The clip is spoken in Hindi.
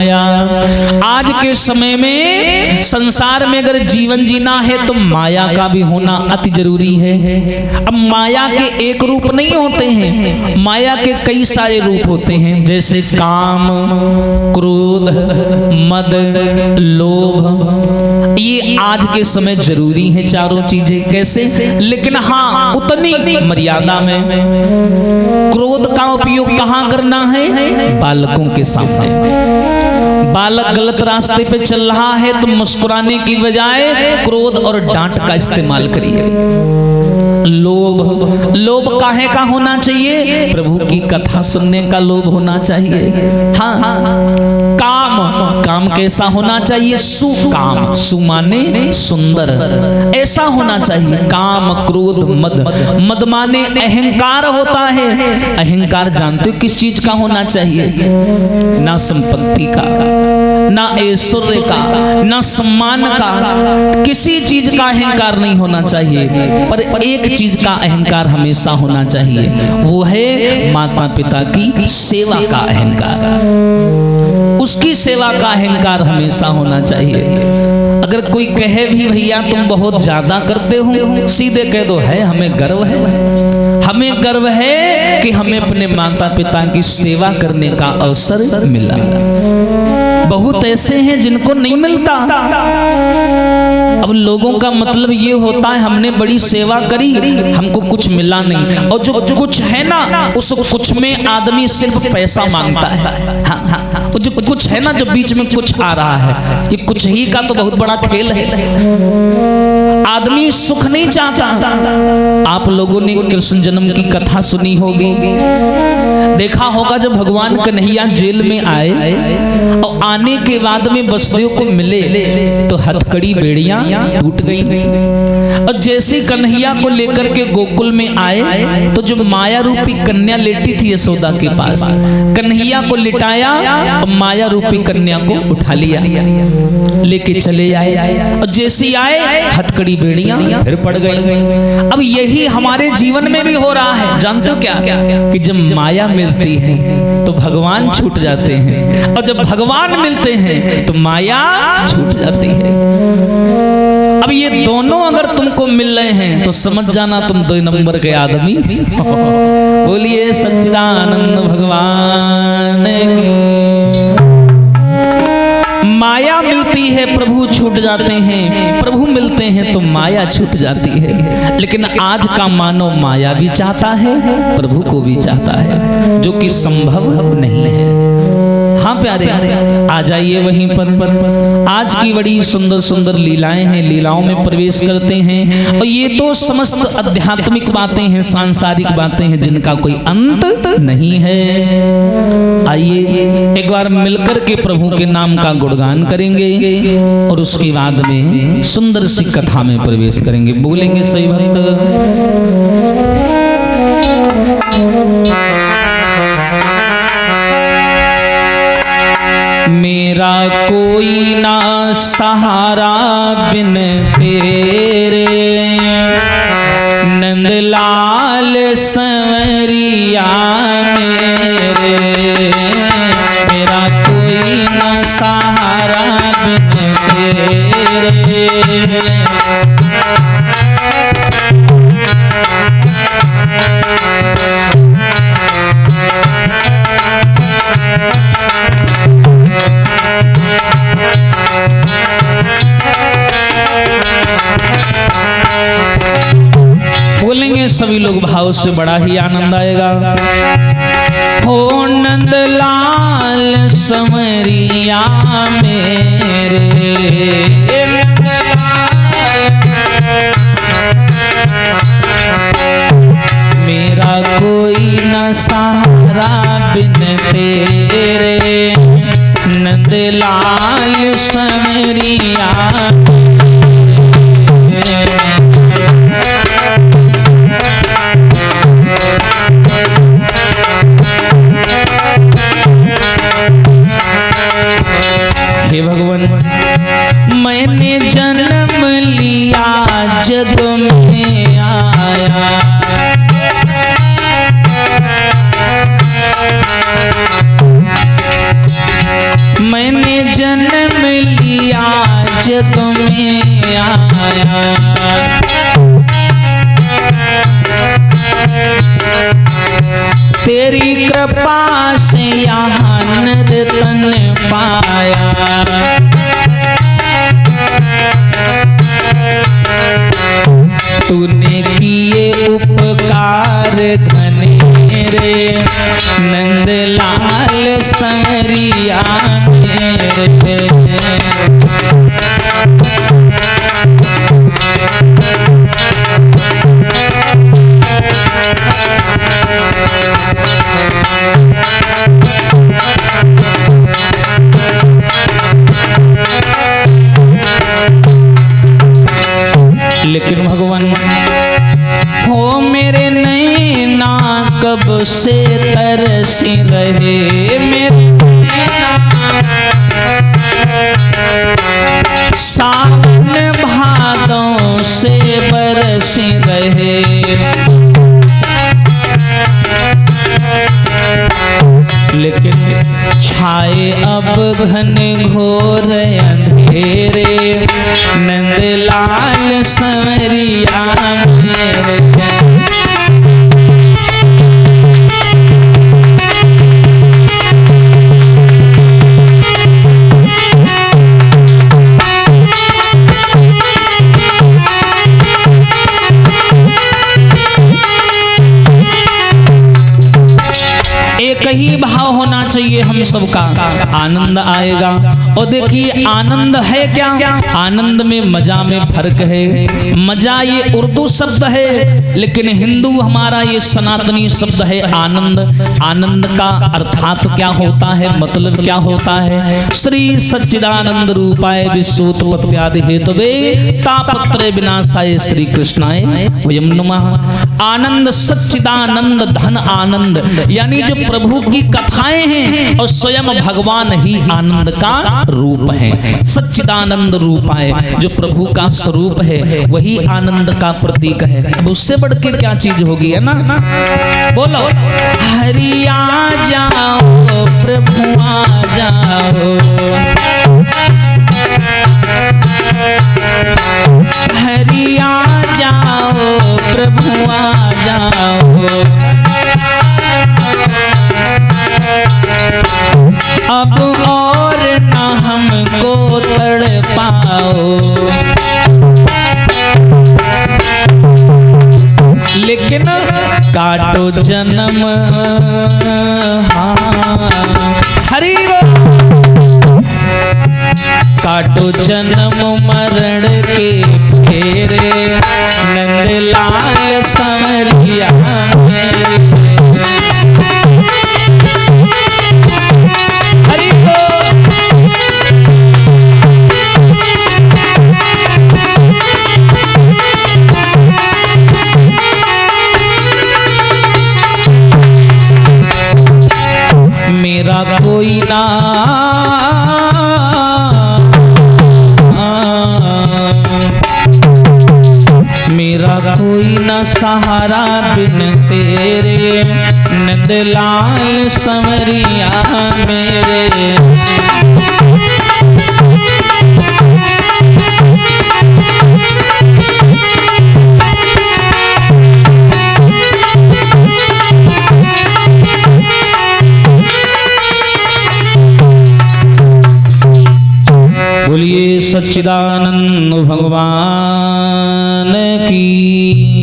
आज के समय में संसार में अगर जीवन जीना है तो माया का भी होना अति जरूरी है। अब माया के एक रूप नहीं होते हैं, माया के कई सारे रूप होते हैं, जैसे काम, क्रोध, मद, लोभ। ये आज के समय जरूरी है चारों चीजें। कैसे? लेकिन हाँ, उतनी मर्यादा में। क्रोध का उपयोग कहाँ करना है? बालकों के सामने। बालक गलत रास्ते पे चल रहा है तो मुस्कुराने की बजाय क्रोध और डांट का इस्तेमाल करिए। लोभ काहे का होना चाहिए? प्रभु की कथा सुनने का लोभ होना चाहिए। हाँ, काम कैसा होना चाहिए? सुकाम, सुमाने सुंदर, ऐसा होना चाहिए। काम, क्रोध, मद माने अहंकार होता है। अहंकार जानते हो किस चीज का होना चाहिए? ना संपत्ति का, ना ऐश्वर्य का, ना सम्मान का, किसी चीज का अहंकार नहीं होना चाहिए। पर एक चीज का अहंकार हमेशा होना चाहिए, वो है माता पिता की सेवा का अहंकार। उसकी सेवा का अहंकार हमेशा होना चाहिए। अगर कोई कहे भी भैया तुम बहुत ज्यादा करते हो, सीधे कह दो है हमें गर्व है। हमें गर्व है कि हमें अपने माता पिता की सेवा करने का अवसर मिला। बहुत ऐसे हैं जिनको नहीं मिलता। अब लोगों का मतलब ये होता है हमने बड़ी सेवा करी, हमको कुछ मिला नहीं। और जो कुछ है ना, उस कुछ में आदमी सिर्फ पैसा मांगता है। हाँ, जो कुछ है ना, जो बीच में कुछ आ रहा है, ये कुछ ही का तो बहुत बड़ा खेल है। आदमी सुख नहीं चाहता। आप लोगों ने कृष्ण जन्म की कथा सुनी होगी, देखा होगा। जब भगवान कन्हैया जेल में आए और आने के बाद में बसदेव को मिले तो हथकड़ी बेड़ियां टूट गई। और जैसे कन्हैया को लेकर के गोकुल में आए तो जो माया रूपी कन्या लेटी थी यशोदा के पास, कन्हैया को लिटाया और माया रूपी कन्या को उठा लिया, लेके चले आए। और जैसे आए हथकड़ी बेड़ियां फिर पड़ गई। अब यही हमारे जीवन में भी हो रहा है। जानते हो क्या? कि जब माया मिलती है तो भगवान छूट जाते हैं, और जब भगवान मिलते हैं तो माया छूट जाती है। अब ये दोनों अगर तुमको मिल रहे हैं तो समझ जाना तुम 2 नंबर के आदमी। बोलिए सच्चिदानंद भगवान की। माया मिलती है, प्रभु छूट जाते हैं। प्रभु मिलते हैं तो माया छूट जाती है। लेकिन आज का मानव माया भी चाहता है, प्रभु को भी चाहता है, जो कि संभव नहीं है। हाँ प्यारे, आ जाइए वहीं पर। आज की बड़ी सुंदर सुंदर लीलाएं हैं, लीलाओं में प्रवेश करते हैं। और ये तो समस्त आध्यात्मिक बातें हैं, सांसारिक बातें हैं, जिनका कोई अंत नहीं है। आइए एक बार मिलकर के प्रभु के नाम का गुणगान करेंगे और उसके बाद में सुंदर सी कथा में प्रवेश करेंगे। बोलेंगे सही भक्त। मेरा कोई ना सहारा बिन तेरे, नंदलाल संवरिया मेरे। मेरा कोई ना सहारा बिन तेरे, बोलेंगे सभी लोग भाव से, बड़ा ही आनंद आएगा। हो नंदलाल संवरिया मेरे, मेरा कोई न सहारा बिन तेरे, नंदलाल संवरिया। हे भगवान, मैंने जन्म लिया जग में आया, मैंने मैंने जन्म लिया जग में आया, तेरी कृपा से यहाँ नर्तन पाया। तूने किए उपकार घनेरे, नंदलाल संवरिया मेरे। लेकिन भगवान हो मेरे नैना कब से तरसी रहे, मेरे नैना सावन भादों से बरसी रहे। लेकिन छाए अब घन घोर अंधेरे, नंदलाल संवरिया मेरे। एक ही भाव होना चाहिए हम सबका, आनंद आएगा। और देखिए आनंद है क्या, आनंद में मजा में फर्क है। मजा ये उर्दू शब्द है, लेकिन हिंदू हमारा ये सनातनी शब्द है आनंद। आनंद का अर्थात क्या होता है, मतलब क्या होता है? श्री सच्चिदानंद रूपाय विश्वोत्पत्त्यादि हेतवे तापत्रय विनाशाय श्री कृष्णाय वयं नमः। आनंद सच्चिदानंद धन आनंद, यानी जो प्रभु की कथाएं हैं और स्वयं भगवान ही आनंद का रूप है। सच्चिदानंद रूपाय, जो प्रभु का स्वरूप है वही आनंद का प्रतीक है। अब उससे बढ़ के क्या चीज होगी, है ना? बोलो हरि आ जाओ प्रभु आ जाओ, हरि आ जाओ प्रभु आ जाओ। अब और न हमको तड़पाओ, लेकिन काटो जन्म हरि काटो जन्म मरण के फेरे, नंदलाल संवरिया मेरे। मेरा कोई ना मेरा कोई ना सहारा बिन तेरे, नंदलाल संवरिया मेरे। बोलिए सच्चिदानंद भगवान की।